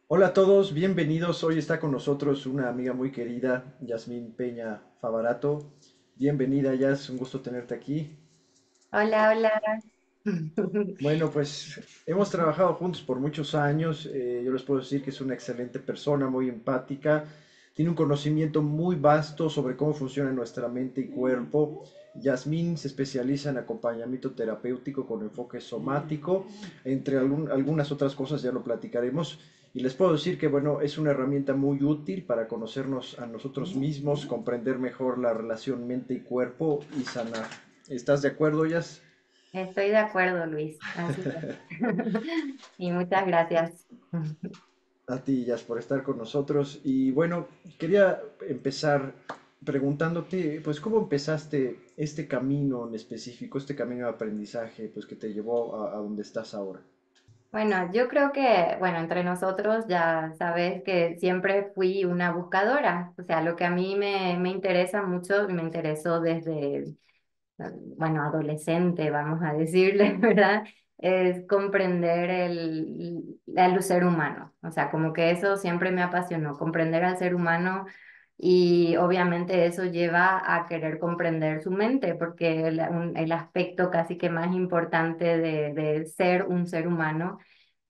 Hola a todos, bienvenidos. Hoy está con nosotros una amiga muy querida, Yasmín Peña Favarato. Bienvenida, Yas, un gusto tenerte aquí. Hola, hola. Bueno, pues hemos trabajado juntos por muchos años. Yo les puedo decir que es una excelente persona, muy empática. Tiene un conocimiento muy vasto sobre cómo funciona nuestra mente y cuerpo. Yasmín se especializa en acompañamiento terapéutico con enfoque somático, entre algunas otras cosas, ya lo platicaremos. Y les puedo decir que, bueno, es una herramienta muy útil para conocernos a nosotros mismos, comprender mejor la relación mente y cuerpo y sanar. ¿Estás de acuerdo, Yas? Estoy de acuerdo, Luis. Así es. Y muchas gracias. A ti, Jazz, por estar con nosotros. Y bueno, quería empezar preguntándote, pues, ¿cómo empezaste este camino en específico, este camino de aprendizaje, pues, que te llevó a donde estás ahora? Bueno, yo creo que, bueno, entre nosotros ya sabes que siempre fui una buscadora. O sea, lo que a mí me interesa mucho, me interesó desde, bueno, adolescente, vamos a decirle, ¿verdad? Es comprender al ser humano. O sea, como que eso siempre me apasionó, comprender al ser humano y obviamente eso lleva a querer comprender su mente, porque el aspecto casi que más importante de ser un ser humano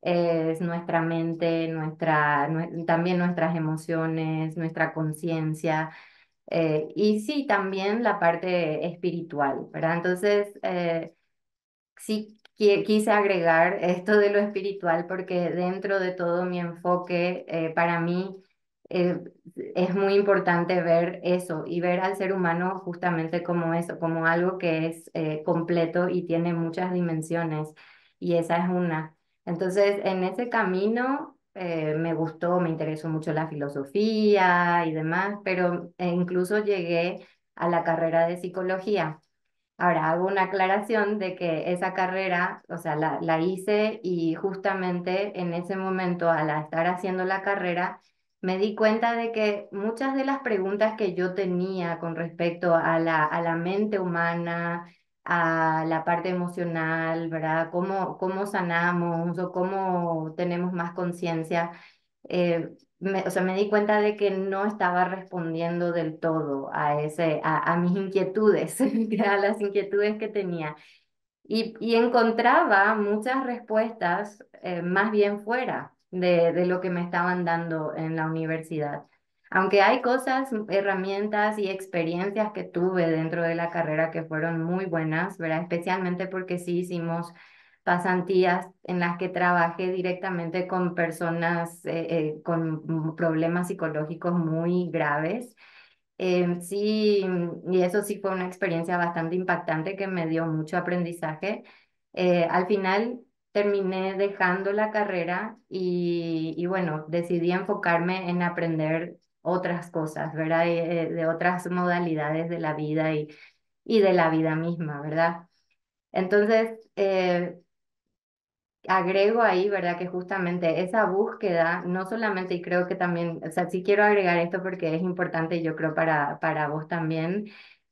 es nuestra mente, también nuestras emociones, nuestra conciencia. Y sí, también la parte espiritual, ¿verdad? Entonces, sí quise agregar esto de lo espiritual porque dentro de todo mi enfoque, para mí, eh, es muy importante ver eso y ver al ser humano justamente como eso, como algo que es completo y tiene muchas dimensiones, y esa es una. Entonces, en ese camino me gustó, me interesó mucho la filosofía y demás, pero incluso llegué a la carrera de psicología. Ahora, hago una aclaración de que esa carrera, o sea, la hice y justamente en ese momento, al estar haciendo la carrera, me di cuenta de que muchas de las preguntas que yo tenía con respecto a la mente humana, a la parte emocional, ¿verdad? ¿Cómo sanamos o cómo tenemos más conciencia? O sea, me di cuenta de que no estaba respondiendo del todo a mis inquietudes, a las inquietudes que tenía. Y encontraba muchas respuestas más bien fuera de lo que me estaban dando en la universidad. Aunque hay cosas, herramientas y experiencias que tuve dentro de la carrera que fueron muy buenas, ¿verdad? Especialmente porque sí hicimos pasantías en las que trabajé directamente con personas con problemas psicológicos muy graves. Sí, y eso sí fue una experiencia bastante impactante que me dio mucho aprendizaje. Al final terminé dejando la carrera y bueno, decidí enfocarme en aprender otras cosas, ¿verdad? De otras modalidades de la vida y de la vida misma, ¿verdad? Entonces, agrego ahí, ¿verdad? Que justamente esa búsqueda, no solamente, y creo que también, o sea, sí quiero agregar esto porque es importante, yo creo, para vos también,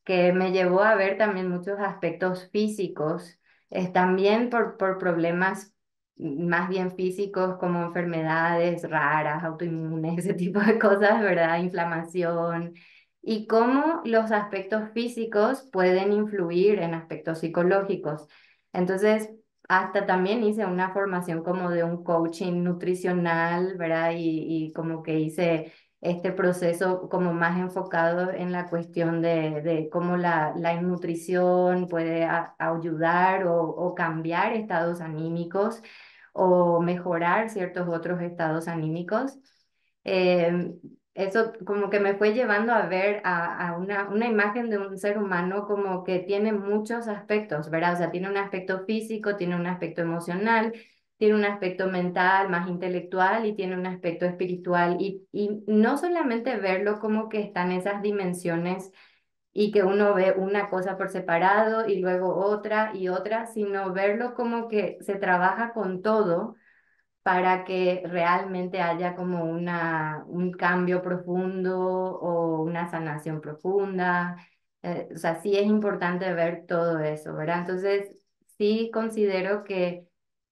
que me llevó a ver también muchos aspectos físicos, también por problemas más bien físicos como enfermedades raras, autoinmunes, ese tipo de cosas, ¿verdad? Inflamación. Y cómo los aspectos físicos pueden influir en aspectos psicológicos. Entonces, hasta también hice una formación como de un coaching nutricional, ¿verdad? Y como que hice este proceso como más enfocado en la cuestión de cómo la nutrición puede ayudar o cambiar estados anímicos o mejorar ciertos otros estados anímicos. Eh, Eso como que me fue llevando a ver a una imagen de un ser humano como que tiene muchos aspectos, ¿verdad? O sea, tiene un aspecto físico, tiene un aspecto emocional, tiene un aspecto mental, más intelectual, y tiene un aspecto espiritual. Y no solamente verlo como que están esas dimensiones y que uno ve una cosa por separado y luego otra y otra, sino verlo como que se trabaja con todo para que realmente haya como un cambio profundo o una sanación profunda. O sea, sí es importante ver todo eso, ¿verdad? Entonces, sí considero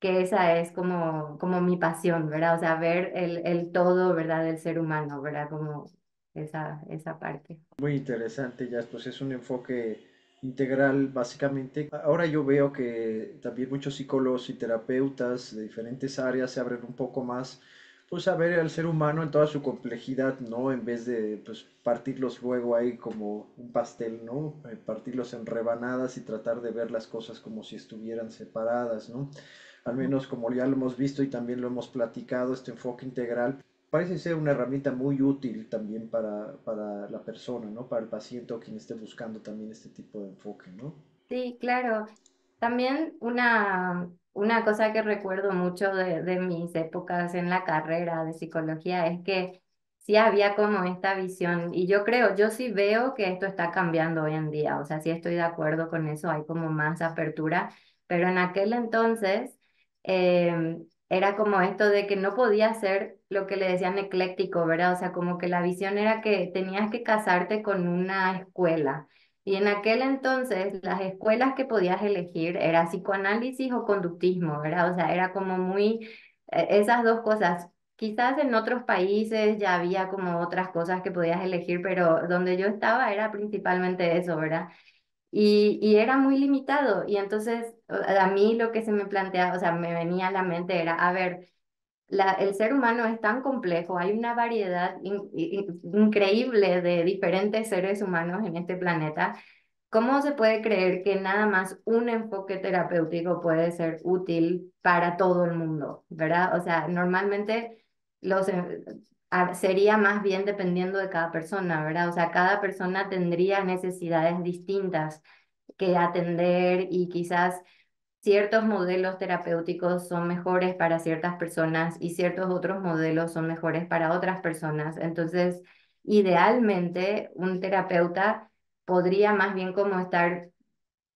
que esa es como mi pasión, ¿verdad? O sea, ver el todo, ¿verdad? Del ser humano, ¿verdad? Como esa parte. Muy interesante, ya pues es un enfoque integral básicamente. Ahora yo veo que también muchos psicólogos y terapeutas de diferentes áreas se abren un poco más pues a ver al ser humano en toda su complejidad, ¿no? En vez de pues partirlos luego ahí como un pastel, ¿no? Partirlos en rebanadas y tratar de ver las cosas como si estuvieran separadas, ¿no? Al menos como ya lo hemos visto y también lo hemos platicado, este enfoque integral parece ser una herramienta muy útil también para la persona, ¿no? Para el paciente o quien esté buscando también este tipo de enfoque, ¿no? Sí, claro. También una cosa que recuerdo mucho de mis épocas en la carrera de psicología es que sí había como esta visión, y yo creo, yo sí veo que esto está cambiando hoy en día, o sea, sí estoy de acuerdo con eso, hay como más apertura, pero en aquel entonces era como esto de que no podía ser lo que le decían ecléctico, ¿verdad? O sea, como que la visión era que tenías que casarte con una escuela. Y en aquel entonces las escuelas que podías elegir era psicoanálisis o conductismo, ¿verdad? O sea, era como muy esas dos cosas. Quizás en otros países ya había como otras cosas que podías elegir, pero donde yo estaba era principalmente eso, ¿verdad? Y era muy limitado. Y entonces a mí lo que se me planteaba, o sea, me venía a la mente era, a ver, el ser humano es tan complejo, hay una variedad increíble de diferentes seres humanos en este planeta. ¿Cómo se puede creer que nada más un enfoque terapéutico puede ser útil para todo el mundo, ¿verdad? O sea, normalmente sería más bien dependiendo de cada persona, ¿verdad? O sea, cada persona tendría necesidades distintas que atender y quizás ciertos modelos terapéuticos son mejores para ciertas personas y ciertos otros modelos son mejores para otras personas. Entonces, idealmente, un terapeuta podría más bien como estar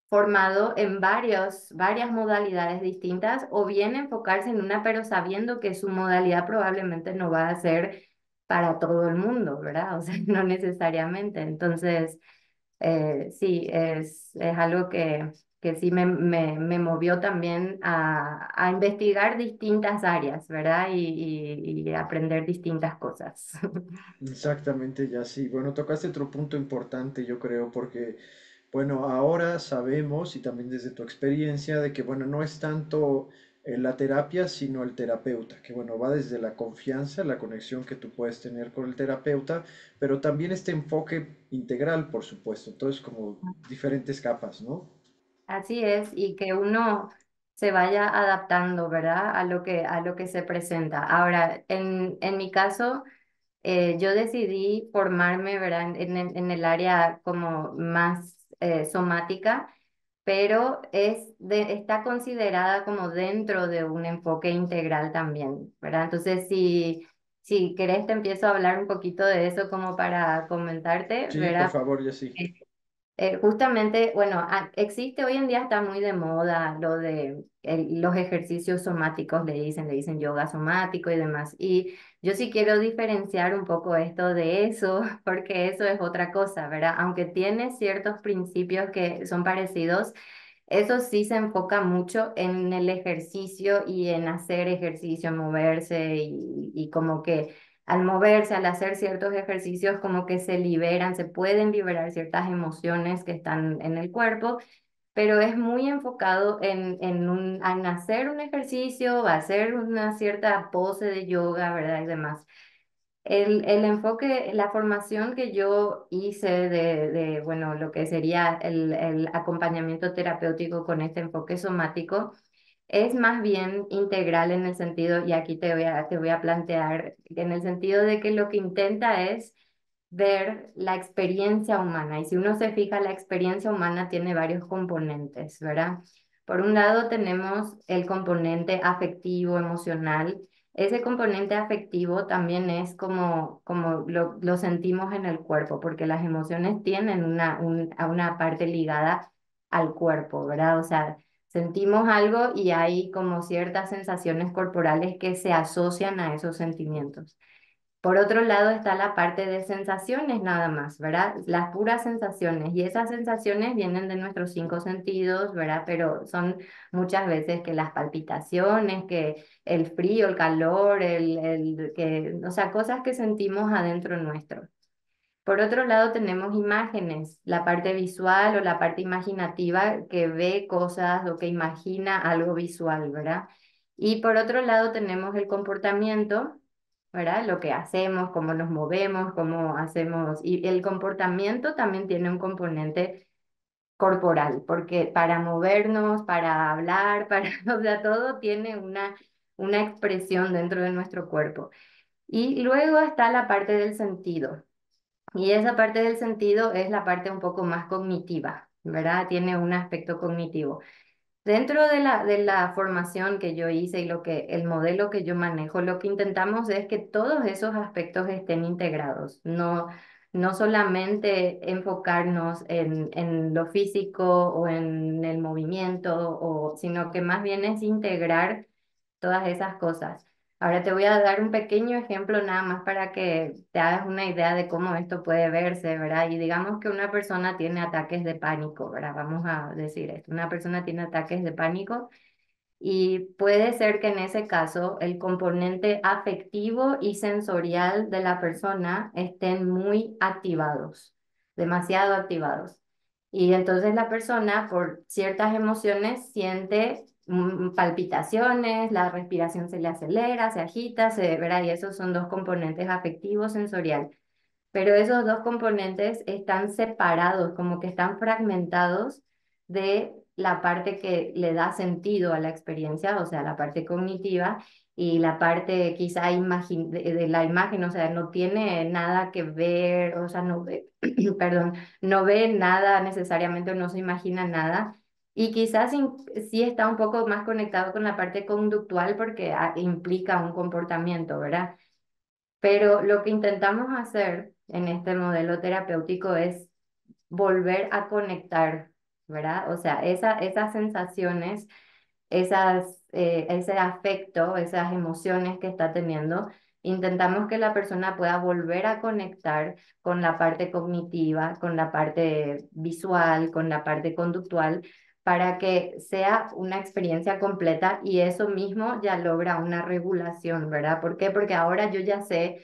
formado en varias modalidades distintas o bien enfocarse en una, pero sabiendo que su modalidad probablemente no va a ser para todo el mundo, ¿verdad? O sea, no necesariamente. Entonces, sí, es algo que sí me movió también a investigar distintas áreas, ¿verdad? Y aprender distintas cosas. Exactamente, ya sí. Bueno, tocaste otro punto importante, yo creo, porque, bueno, ahora sabemos, y también desde tu experiencia, de que, bueno, no es tanto la terapia, sino el terapeuta, que, bueno, va desde la confianza, la conexión que tú puedes tener con el terapeuta, pero también este enfoque integral, por supuesto. Entonces, como diferentes capas, ¿no? Así es, y que uno se vaya adaptando, ¿verdad? A lo que se presenta. Ahora, en mi caso, yo decidí formarme, ¿verdad? En el área como más somática, pero está considerada como dentro de un enfoque integral también, ¿verdad? Entonces, si querés, te empiezo a hablar un poquito de eso como para comentarte, Sí, por ¿verdad? favor, ya sí. Justamente, bueno, existe hoy en día, está muy de moda lo de los ejercicios somáticos, le dicen yoga somático y demás. Y yo sí quiero diferenciar un poco esto de eso, porque eso es otra cosa, ¿verdad? Aunque tiene ciertos principios que son parecidos, eso sí se enfoca mucho en el ejercicio y en hacer ejercicio, moverse y como que al moverse, al hacer ciertos ejercicios, como que se liberan, se pueden liberar ciertas emociones que están en el cuerpo, pero es muy enfocado en hacer un ejercicio, hacer una cierta pose de yoga, ¿verdad? Y demás. El enfoque, la formación que yo hice bueno, lo que sería el acompañamiento terapéutico con este enfoque somático, es más bien integral en el sentido, y aquí te voy a plantear, en el sentido de que lo que intenta es ver la experiencia humana. Y si uno se fija, la experiencia humana tiene varios componentes, ¿verdad? Por un lado tenemos el componente afectivo, emocional. Ese componente afectivo también es como lo sentimos en el cuerpo, porque las emociones tienen a una parte ligada al cuerpo, ¿verdad? O sea, sentimos algo y hay como ciertas sensaciones corporales que se asocian a esos sentimientos. Por otro lado está la parte de sensaciones nada más, ¿verdad? Las puras sensaciones. Y esas sensaciones vienen de nuestros cinco sentidos, ¿verdad? Pero son muchas veces que las palpitaciones, que el frío, el calor, o sea, cosas que sentimos adentro nuestro. Por otro lado, tenemos imágenes, la parte visual o la parte imaginativa que ve cosas o que imagina algo visual, ¿verdad? Y por otro lado, tenemos el comportamiento, ¿verdad? Lo que hacemos, cómo nos movemos, cómo hacemos. Y el comportamiento también tiene un componente corporal, porque para movernos, para hablar, para, o sea, todo tiene una expresión dentro de nuestro cuerpo. Y luego está la parte del sentido. Y esa parte del sentido es la parte un poco más cognitiva, ¿verdad? Tiene un aspecto cognitivo. Dentro de la formación que yo hice y el modelo que yo manejo, lo que intentamos es que todos esos aspectos estén integrados, no solamente enfocarnos en lo físico o en el movimiento, sino que más bien es integrar todas esas cosas. Ahora te voy a dar un pequeño ejemplo nada más para que te hagas una idea de cómo esto puede verse, ¿verdad? Y digamos que una persona tiene ataques de pánico, ¿verdad? Vamos a decir esto, una persona tiene ataques de pánico y puede ser que en ese caso el componente afectivo y sensorial de la persona estén muy activados, demasiado activados. Y entonces la persona por ciertas emociones siente palpitaciones, la respiración se le acelera, se agita, ¿verdad? Y esos son dos componentes afectivo sensorial. Pero esos dos componentes están separados, como que están fragmentados de la parte que le da sentido a la experiencia, o sea, la parte cognitiva, y la parte quizá de la imagen, o sea, no tiene nada que ver, o sea, no ve, perdón, no ve nada necesariamente o no se imagina nada. Y quizás sí está un poco más conectado con la parte conductual porque implica un comportamiento, ¿verdad? Pero lo que intentamos hacer en este modelo terapéutico es volver a conectar, ¿verdad? O sea, esas sensaciones, ese afecto, esas emociones que está teniendo, intentamos que la persona pueda volver a conectar con la parte cognitiva, con la parte visual, con la parte conductual, para que sea una experiencia completa y eso mismo ya logra una regulación, ¿verdad? ¿Por qué? Porque ahora yo ya sé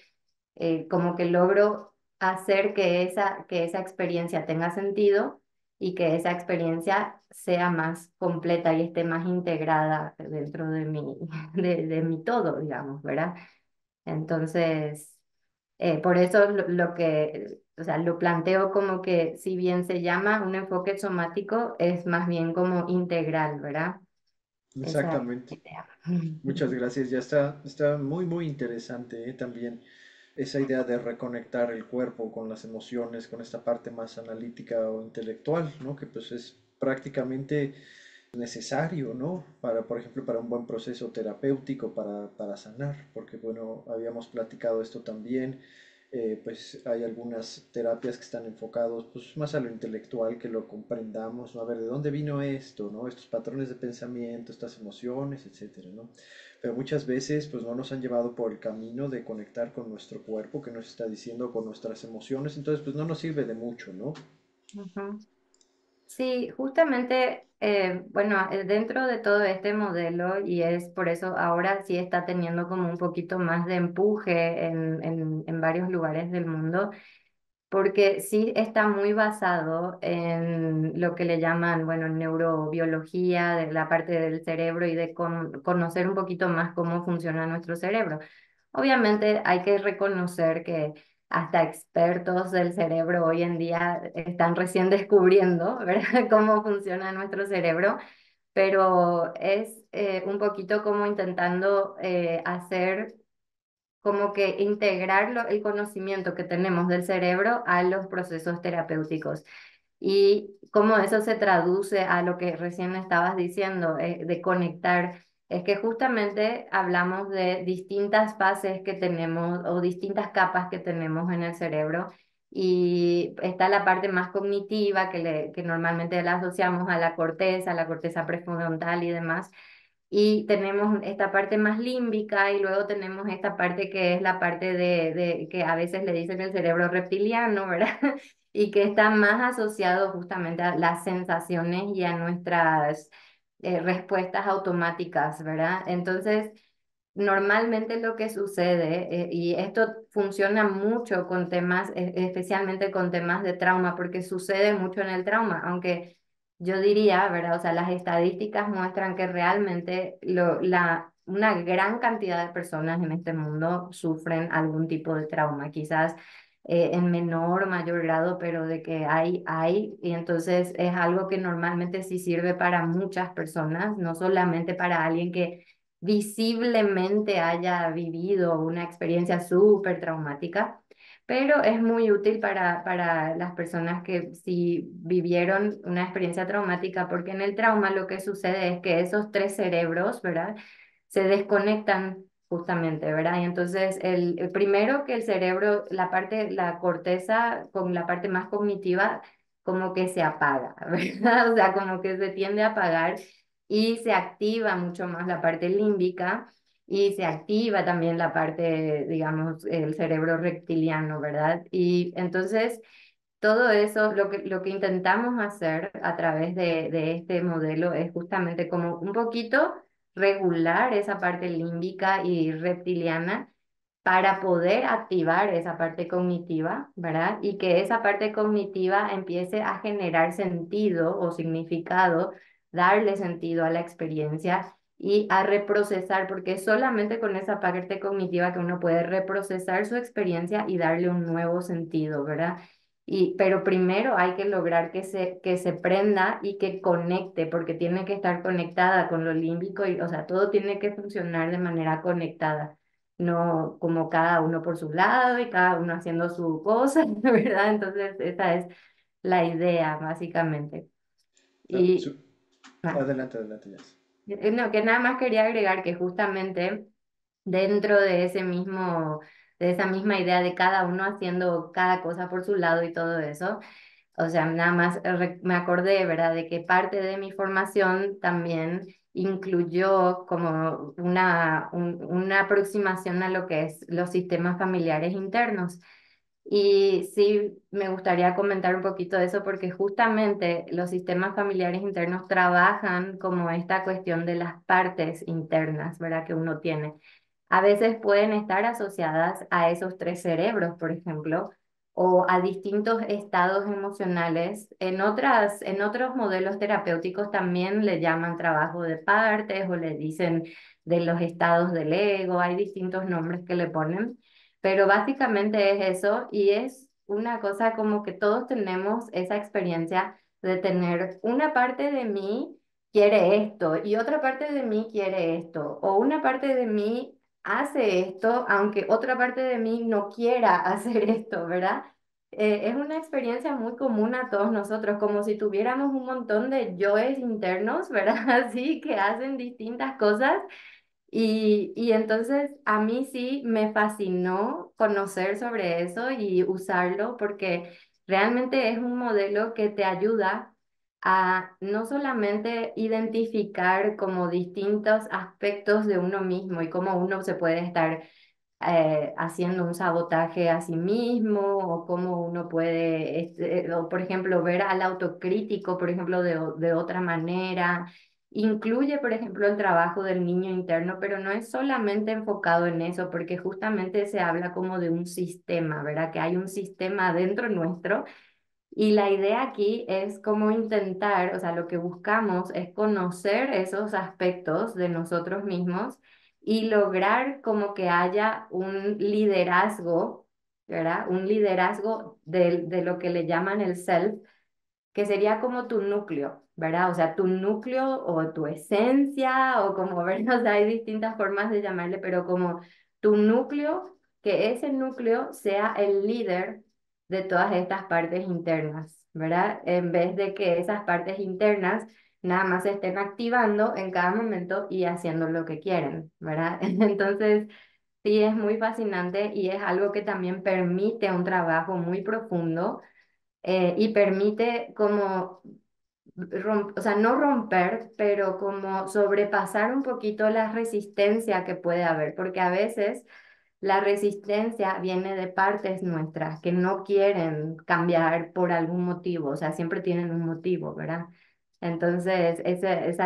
como que logro hacer que esa experiencia tenga sentido y que esa experiencia sea más completa y esté más integrada dentro de mi todo, digamos, ¿verdad? Entonces, por eso o sea, lo planteo como que si bien se llama un enfoque somático, es más bien como integral, ¿verdad? Esa es Exactamente. la idea. Muchas gracias. Ya está muy, muy interesante, también esa idea de reconectar el cuerpo con las emociones, con esta parte más analítica o intelectual, ¿no? Que pues es prácticamente necesario, ¿no? Para, por ejemplo, para un buen proceso terapéutico, para sanar, porque bueno, habíamos platicado esto también, pues hay algunas terapias que están enfocados pues más a lo intelectual, que lo comprendamos, ¿no? A ver, ¿de dónde vino esto, ¿no? Estos patrones de pensamiento, estas emociones, etcétera, ¿no? Pero muchas veces pues no nos han llevado por el camino de conectar con nuestro cuerpo, que nos está diciendo con nuestras emociones, entonces pues no nos sirve de mucho, ¿no? Ujú. Sí, justamente, bueno, dentro de todo este modelo, y es por eso ahora sí está teniendo como un poquito más de empuje en varios lugares del mundo, porque sí está muy basado en lo que le llaman, bueno, neurobiología, de la parte del cerebro y de conocer un poquito más cómo funciona nuestro cerebro. Obviamente hay que reconocer que hasta expertos del cerebro hoy en día están recién descubriendo, ¿verdad?, cómo funciona nuestro cerebro, pero es un poquito como intentando hacer como que integrar el conocimiento que tenemos del cerebro a los procesos terapéuticos. Y cómo eso se traduce a lo que recién estabas diciendo, de conectar, es que justamente hablamos de distintas fases que tenemos o distintas capas que tenemos en el cerebro. Y está la parte más cognitiva que normalmente la asociamos a la corteza prefrontal y demás. y tenemos esta parte más límbica y luego tenemos esta parte que es la parte que a veces le dicen el cerebro reptiliano, ¿verdad? Y que está más asociado justamente a las sensaciones y a nuestras respuestas automáticas, ¿verdad? Entonces, normalmente lo que sucede, y esto funciona mucho con temas, especialmente con temas de trauma, porque sucede mucho en el trauma, aunque yo diría, ¿verdad? O sea, las estadísticas muestran que realmente una gran cantidad de personas en este mundo sufren algún tipo de trauma, quizás en menor o mayor grado, pero de que y entonces es algo que normalmente sí sirve para muchas personas, no solamente para alguien que visiblemente haya vivido una experiencia súper traumática, pero es muy útil para las personas que sí vivieron una experiencia traumática, porque en el trauma lo que sucede es que esos tres cerebros, ¿verdad? Se desconectan justamente, ¿verdad? Y entonces el primero que el cerebro, la corteza con la parte más cognitiva, como que se apaga, ¿verdad? O sea, como que se tiende a apagar y se activa mucho más la parte límbica y se activa también la parte, digamos, el cerebro reptiliano, ¿verdad? Y entonces todo eso, lo que intentamos hacer a través de este modelo es justamente como un poquito regular esa parte límbica y reptiliana para poder activar esa parte cognitiva, ¿verdad? Y que esa parte cognitiva empiece a generar sentido o significado, darle sentido a la experiencia y a reprocesar, porque es solamente con esa parte cognitiva que uno puede reprocesar su experiencia y darle un nuevo sentido, ¿verdad? Pero primero hay que lograr que se prenda y que conecte, porque tiene que estar conectada con lo límbico y, o sea, todo tiene que funcionar de manera conectada, no como cada uno por su lado y cada uno haciendo su cosa, ¿verdad? Entonces, esa es la idea, básicamente. Ah, Y ah, adelante, adelante, ya. no, que nada más quería agregar que justamente dentro de de esa misma idea de cada uno haciendo cada cosa por su lado y todo eso. O sea, nada más me acordé, ¿verdad?, de que parte de mi formación también incluyó como una aproximación a lo que es los sistemas familiares internos. Y sí, me gustaría comentar un poquito de eso porque justamente los sistemas familiares internos trabajan como esta cuestión de las partes internas, ¿verdad?, que uno tiene. A veces pueden estar asociadas a esos tres cerebros, por ejemplo, o a distintos estados emocionales. En otros modelos terapéuticos también le llaman trabajo de partes o le dicen de los estados del ego, hay distintos nombres que le ponen, pero básicamente es eso y es una cosa como que todos tenemos esa experiencia de tener una parte de mí quiere esto y otra parte de mí quiere esto, o una parte de mí hace esto, aunque otra parte de mí no quiera hacer esto, ¿verdad? Es una experiencia muy común a todos nosotros, como si tuviéramos un montón de yoes internos, ¿verdad? Así que hacen distintas cosas y entonces a mí sí me fascinó conocer sobre eso y usarlo porque realmente es un modelo que te ayuda a no solamente identificar como distintos aspectos de uno mismo y cómo uno se puede estar haciendo un sabotaje a sí mismo o cómo uno puede, o por ejemplo, ver al autocrítico, por ejemplo, de otra manera. Incluye, por ejemplo, el trabajo del niño interno, pero no es solamente enfocado en eso, porque justamente se habla como de un sistema, ¿verdad? Que hay un sistema dentro nuestro y la idea aquí es como intentar, o sea, lo que buscamos es conocer esos aspectos de nosotros mismos y lograr como que haya un liderazgo, ¿verdad? Un liderazgo de lo que le llaman el self, que sería como tu núcleo, ¿verdad? O sea, tu núcleo o tu esencia o como, ¿verdad? O sea, hay distintas formas de llamarle, pero como tu núcleo, que ese núcleo sea el líder de todas estas partes internas, ¿verdad? En vez de que esas partes internas nada más se estén activando en cada momento y haciendo lo que quieren, ¿verdad? Entonces, sí, es muy fascinante y es algo que también permite un trabajo muy profundo y permite como o sea, no romper, pero como sobrepasar un poquito la resistencia que puede haber, porque a veces la resistencia viene de partes nuestras que no quieren cambiar por algún motivo, o sea, siempre tienen un motivo, ¿verdad? Entonces, esa es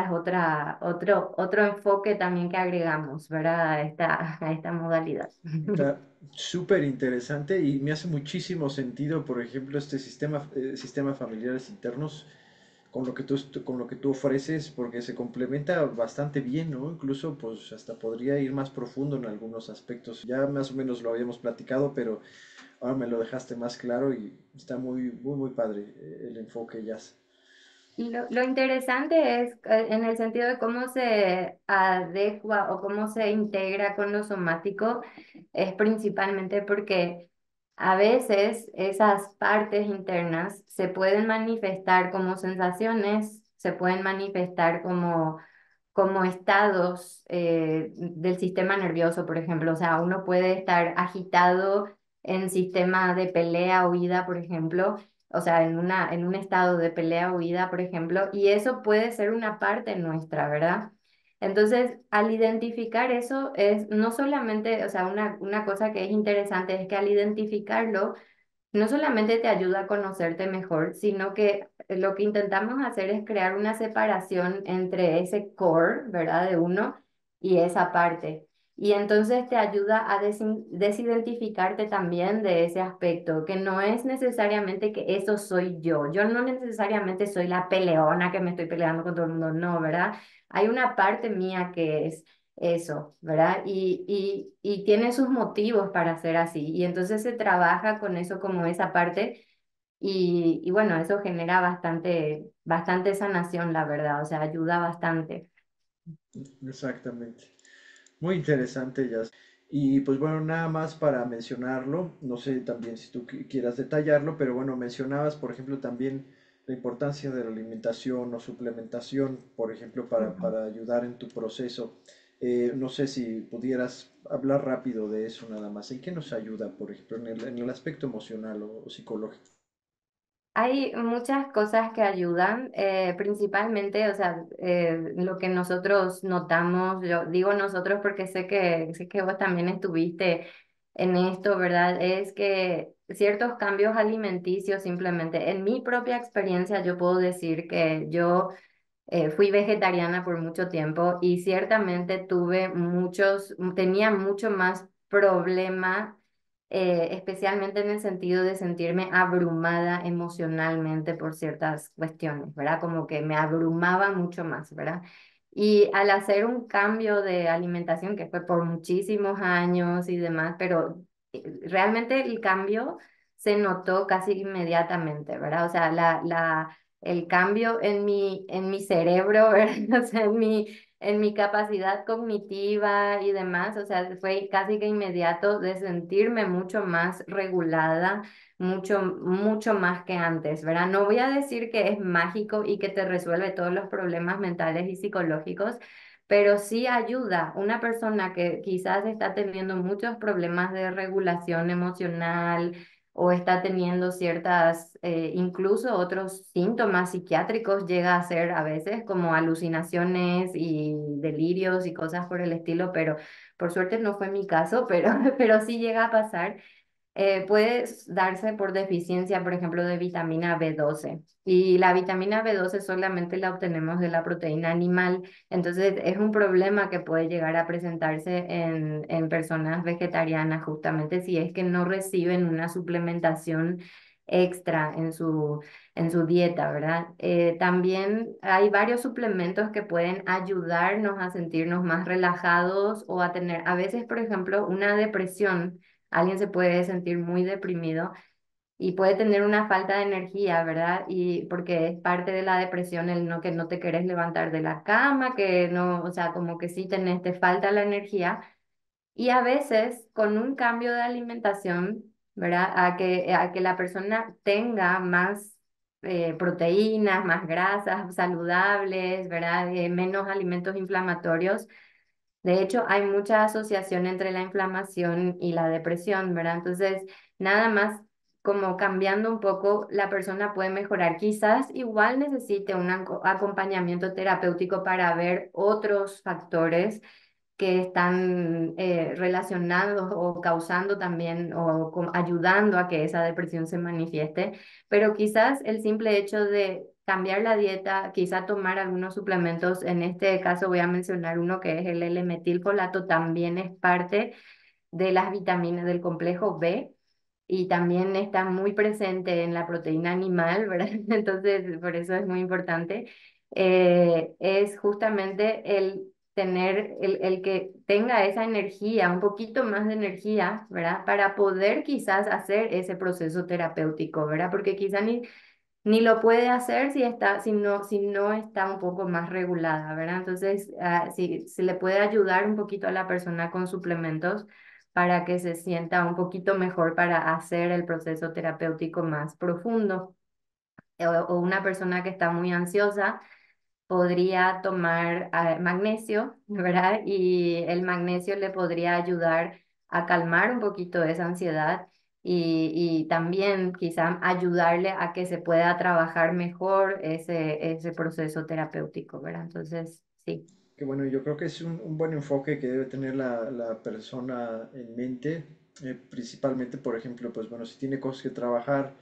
otro enfoque también que agregamos, ¿verdad? A esta modalidad. Está súper interesante y me hace muchísimo sentido, por ejemplo, este sistema familiares internos con lo que con lo que tú ofreces, porque se complementa bastante bien, ¿no? Incluso, pues, hasta podría ir más profundo en algunos aspectos. Ya más o menos lo habíamos platicado, pero ahora me lo dejaste más claro y está muy padre el enfoque, ya. Lo interesante es en el sentido de cómo se adecua o cómo se integra con lo somático, es principalmente porque a veces esas partes internas se pueden manifestar como sensaciones, se pueden manifestar como estados del sistema nervioso, por ejemplo. O sea, uno puede estar agitado en sistema de pelea, huida, por ejemplo, o sea, en un estado de pelea, huida, por ejemplo, y eso puede ser una parte nuestra, ¿verdad? Entonces, al identificar eso, es no solamente, o sea, una cosa que es interesante es que al identificarlo, no solamente te ayuda a conocerte mejor, sino que lo que intentamos hacer es crear una separación entre ese core, ¿verdad? De uno y esa parte. Y entonces te ayuda a desidentificarte también de ese aspecto, que no es necesariamente que eso soy yo. Yo no necesariamente soy la peleona que me estoy peleando con todo el mundo, no, ¿verdad? Hay una parte mía que es eso, ¿verdad? Y tiene sus motivos para ser así. Y entonces se trabaja con eso como esa parte y bueno, eso genera bastante sanación, la verdad, o sea, ayuda bastante. Exactamente. Muy interesante, ya. Y pues bueno, nada más para mencionarlo, no sé también si tú quieras detallarlo, pero bueno, mencionabas, por ejemplo, también la importancia de la alimentación o suplementación, por ejemplo, Ujú. para ayudar en tu proceso. No sé si pudieras hablar rápido de eso nada más. ¿En qué nos ayuda, por ejemplo, en el aspecto emocional o psicológico? Hay muchas cosas que ayudan, principalmente, o sea, lo que nosotros notamos, yo digo nosotros porque sé que vos también estuviste en esto, ¿verdad? Es que ciertos cambios alimenticios simplemente, en mi propia experiencia, yo puedo decir que yo fui vegetariana por mucho tiempo y ciertamente tenía mucho más problema, especialmente en el sentido de sentirme abrumada emocionalmente por ciertas cuestiones, ¿verdad? Como que me abrumaba mucho más, ¿verdad? Y al hacer un cambio de alimentación, que fue por muchísimos años y demás, pero realmente el cambio se notó casi inmediatamente, ¿verdad? O sea, el cambio en mi cerebro, ¿verdad? O sea, en mi capacidad cognitiva y demás, o sea, fue casi que inmediato de sentirme mucho más regulada, mucho más que antes, ¿verdad? No voy a decir que es mágico y que te resuelve todos los problemas mentales y psicológicos, pero sí ayuda. Una persona que quizás está teniendo muchos problemas de regulación emocional, o está teniendo ciertas, incluso otros síntomas psiquiátricos, llega a ser a veces como alucinaciones y delirios y cosas por el estilo, pero por suerte no fue mi caso, pero sí llega a pasar. Puede darse por deficiencia, por ejemplo, de vitamina B12. Y la vitamina B12 solamente la obtenemos de la proteína animal. Entonces es un problema que puede llegar a presentarse en personas vegetarianas, justamente si es que no reciben una suplementación extra en su dieta, ¿verdad? También hay varios suplementos que pueden ayudarnos a sentirnos más relajados o a tener, a veces, por ejemplo, una depresión. Alguien se puede sentir muy deprimido y puede tener una falta de energía, ¿verdad? Y porque es parte de la depresión el no que no te querés levantar de la cama, que no, o sea, como que sí te falta la energía. Y a veces con un cambio de alimentación, ¿verdad? A que la persona tenga más proteínas, más grasas saludables, ¿verdad? Menos alimentos inflamatorios. De hecho, hay mucha asociación entre la inflamación y la depresión, ¿verdad? Entonces, nada más como cambiando un poco, la persona puede mejorar. Quizás igual necesite un acompañamiento terapéutico para ver otros factores que están relacionados o causando también o ayudando a que esa depresión se manifieste, pero quizás el simple hecho de cambiar la dieta, quizá tomar algunos suplementos, en este caso voy a mencionar uno que es el L-metilfolato, también es parte de las vitaminas del complejo B y también está muy presente en la proteína animal, ¿verdad? Entonces, por eso es muy importante. Es justamente el tener, el que tenga esa energía, un poquito más de energía, ¿verdad? Para poder quizás hacer ese proceso terapéutico, ¿verdad? Porque quizá ni lo puede hacer si no está un poco más regulada, ¿verdad? Entonces, si se le puede ayudar un poquito a la persona con suplementos para que se sienta un poquito mejor para hacer el proceso terapéutico más profundo. O una persona que está muy ansiosa podría tomar magnesio, ¿verdad? Y el magnesio le podría ayudar a calmar un poquito esa ansiedad y también quizá ayudarle a que se pueda trabajar mejor ese proceso terapéutico, ¿verdad? Entonces, sí. Que bueno, yo creo que es un buen enfoque que debe tener la persona en mente, principalmente, por ejemplo, pues bueno, si tiene cosas que trabajar,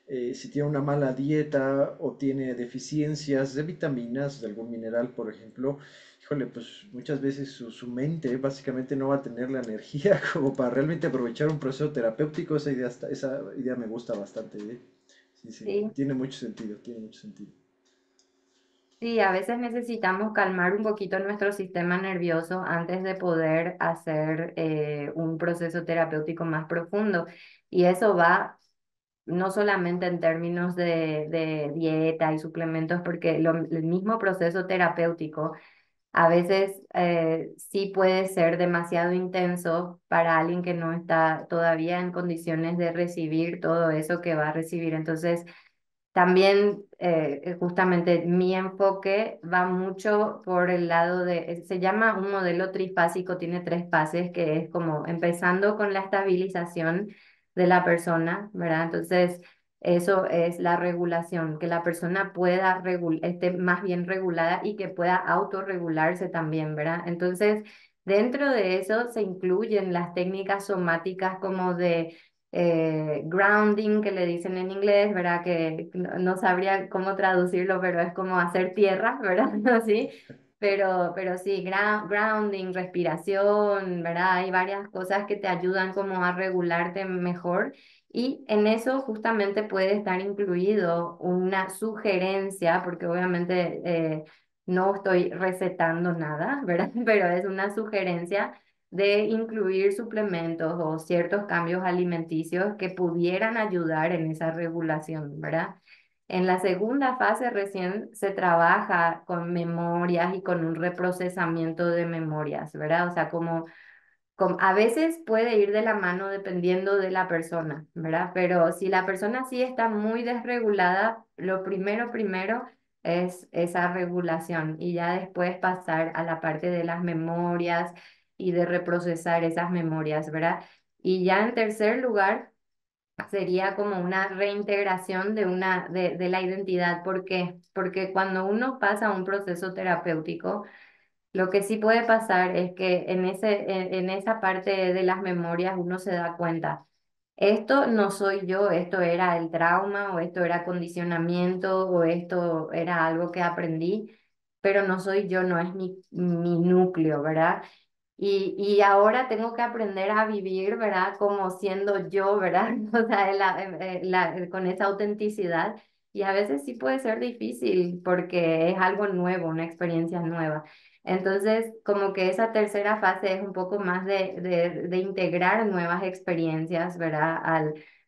si tiene una mala dieta o tiene deficiencias de vitaminas, de algún mineral, por ejemplo, híjole, pues muchas veces su mente básicamente no va a tener la energía como para realmente aprovechar un proceso terapéutico. Esa idea, esa idea me gusta bastante, ¿eh? Sí, sí, Sí. tiene mucho sentido, tiene mucho sentido. Sí, a veces necesitamos calmar un poquito nuestro sistema nervioso antes de poder hacer un proceso terapéutico más profundo. Y eso va no solamente en términos de dieta y suplementos, porque el mismo proceso terapéutico a veces sí puede ser demasiado intenso para alguien que no está todavía en condiciones de recibir todo eso que va a recibir. Entonces, también justamente mi enfoque va mucho por el lado se llama un modelo trifásico, tiene tres fases, que es como empezando con la estabilización de la persona, ¿verdad? Entonces, eso es la regulación, que la persona pueda esté más bien regulada y que pueda autorregularse también, ¿verdad? Entonces, dentro de eso se incluyen las técnicas somáticas como de grounding, que le dicen en inglés, ¿verdad? Que no sabría cómo traducirlo, pero es como hacer tierra, ¿verdad? Así. Pero sí, grounding, respiración, ¿verdad? Hay varias cosas que te ayudan como a regularte mejor. Y en eso justamente puede estar incluido una sugerencia, porque obviamente no estoy recetando nada, ¿verdad? Pero es una sugerencia de incluir suplementos o ciertos cambios alimenticios que pudieran ayudar en esa regulación, ¿verdad? En la segunda fase recién se trabaja con memorias y con un reprocesamiento de memorias, ¿verdad? O sea, a veces puede ir de la mano dependiendo de la persona, ¿verdad? Pero si la persona sí está muy desregulada, lo primero es esa regulación y ya después pasar a la parte de las memorias y de reprocesar esas memorias, ¿verdad? Y ya en tercer lugar sería como una reintegración de la identidad. ¿Por qué? Porque cuando uno pasa un proceso terapéutico, lo que sí puede pasar es que en esa parte de las memorias uno se da cuenta, esto no soy yo, esto era el trauma o esto era condicionamiento o esto era algo que aprendí, pero no soy yo, no es mi núcleo, ¿verdad? Y ahora tengo que aprender a vivir, ¿verdad? Como siendo yo, ¿verdad? O sea, con esa autenticidad. Y a veces sí puede ser difícil porque es algo nuevo, una experiencia nueva. Entonces, como que esa tercera fase es un poco más de integrar nuevas experiencias, ¿verdad?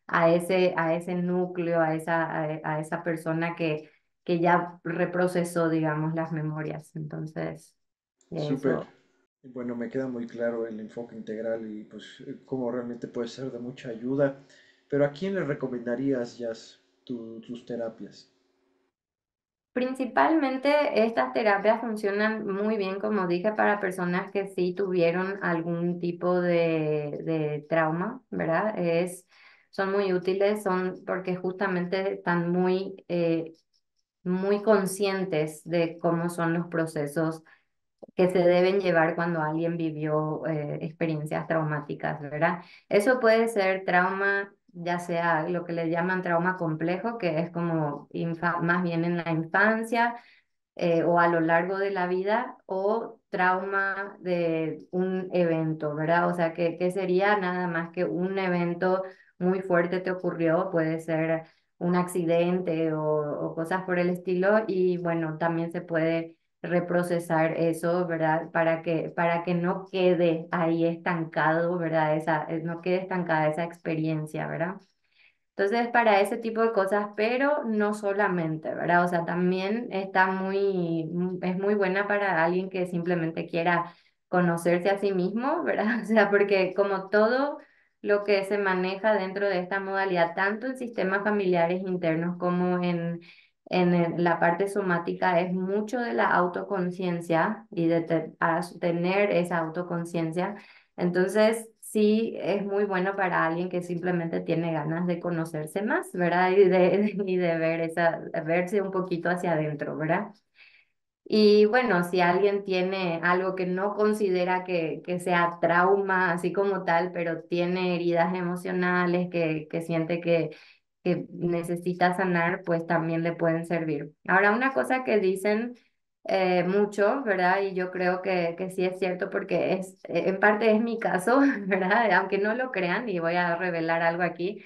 A ese núcleo, a esa persona que ya reprocesó, digamos, las memorias. Entonces, Súper. eso. Bueno, me queda muy claro el enfoque integral y pues cómo realmente puede ser de mucha ayuda. Pero ¿a quién le recomendarías, Jazz, tus terapias? Principalmente estas terapias funcionan muy bien, como dije, para personas que sí tuvieron algún tipo de trauma, ¿verdad? Es son muy útiles, son porque justamente están muy conscientes de cómo son los procesos que se deben llevar cuando alguien vivió experiencias traumáticas, ¿verdad? Eso puede ser trauma, ya sea lo que le llaman trauma complejo, que es como más bien en la infancia o a lo largo de la vida, o trauma de un evento, ¿verdad? O sea, que sería nada más que un evento muy fuerte te ocurrió, puede ser un accidente o cosas por el estilo, y bueno, también se puede reprocesar eso, ¿verdad? Para que no quede ahí estancado, ¿verdad? No quede estancada esa experiencia, ¿verdad? Entonces, para ese tipo de cosas, pero no solamente, ¿verdad? O sea, también es muy buena para alguien que simplemente quiera conocerse a sí mismo, ¿verdad? O sea, porque como todo lo que se maneja dentro de esta modalidad, tanto en sistemas familiares internos como en la parte somática, es mucho de la autoconciencia y de tener esa autoconciencia. Entonces, sí es muy bueno para alguien que simplemente tiene ganas de conocerse más, ¿verdad? Y de verse un poquito hacia adentro, ¿verdad? Y bueno, si alguien tiene algo que no considera que sea trauma así como tal, pero tiene heridas emocionales que siente que necesita sanar, pues también le pueden servir. Ahora, una cosa que dicen mucho, ¿verdad? Y yo creo que sí es cierto porque en parte es mi caso, ¿verdad? Aunque no lo crean, y voy a revelar algo aquí,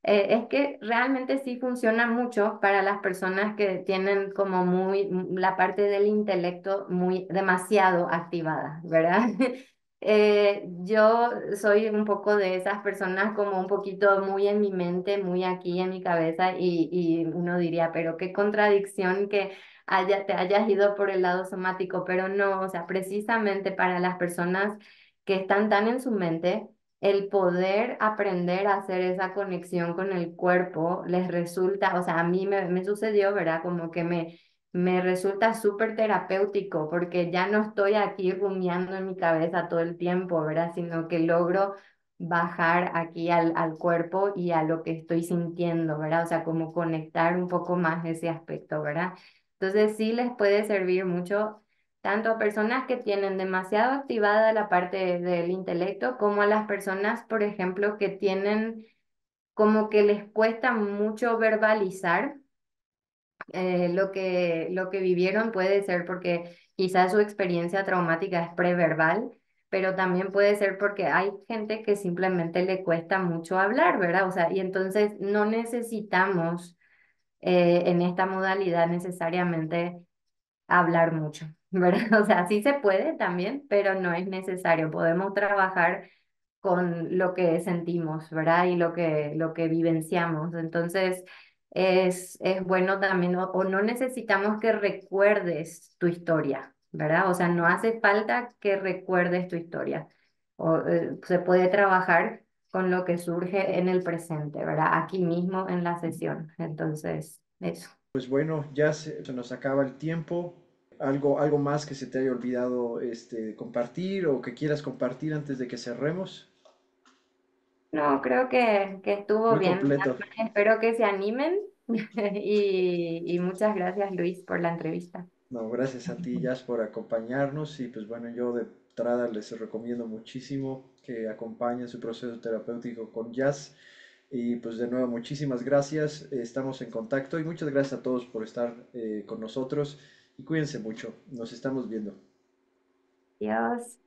es que realmente sí funciona mucho para las personas que tienen como la parte del intelecto muy demasiado activada, ¿verdad? Yo soy un poco de esas personas como un poquito muy en mi mente, muy aquí en mi cabeza y uno diría, pero qué contradicción que te hayas ido por el lado somático, pero no, o sea, precisamente para las personas que están tan en su mente, el poder aprender a hacer esa conexión con el cuerpo les resulta, o sea, a mí me sucedió, ¿verdad? Como que me resulta súper terapéutico porque ya no estoy aquí rumiando en mi cabeza todo el tiempo, ¿verdad? Sino que logro bajar aquí al cuerpo y a lo que estoy sintiendo, ¿verdad? O sea, como conectar un poco más ese aspecto, ¿verdad? Entonces sí les puede servir mucho tanto a personas que tienen demasiado activada la parte del intelecto, como a las personas, por ejemplo, que tienen como que les cuesta mucho verbalizar lo que vivieron. Puede ser porque quizás su experiencia traumática es preverbal, pero también puede ser porque hay gente que simplemente le cuesta mucho hablar, ¿verdad? O sea, y entonces no necesitamos en esta modalidad necesariamente hablar mucho, ¿verdad? O sea, sí se puede también, pero no es necesario. Podemos trabajar con lo que sentimos, ¿verdad? Y lo que vivenciamos. Entonces, es bueno también, o no necesitamos que recuerdes tu historia, ¿verdad? O sea, no hace falta que recuerdes tu historia. Se puede trabajar con lo que surge en el presente, ¿verdad? Aquí mismo en la sesión. Entonces, eso. Pues bueno, se nos acaba el tiempo. Algo más que se te haya olvidado compartir o que quieras compartir antes de que cerremos? No, creo que estuvo Muy bien. completo. Espero que se animen y muchas gracias, Luis, por la entrevista. No, gracias a ti, Jazz, por acompañarnos. Y pues bueno, yo de entrada les recomiendo muchísimo que acompañen su proceso terapéutico con Jazz. Y pues de nuevo, muchísimas gracias. Estamos en contacto y muchas gracias a todos por estar con nosotros. Y cuídense mucho. Nos estamos viendo. Adiós.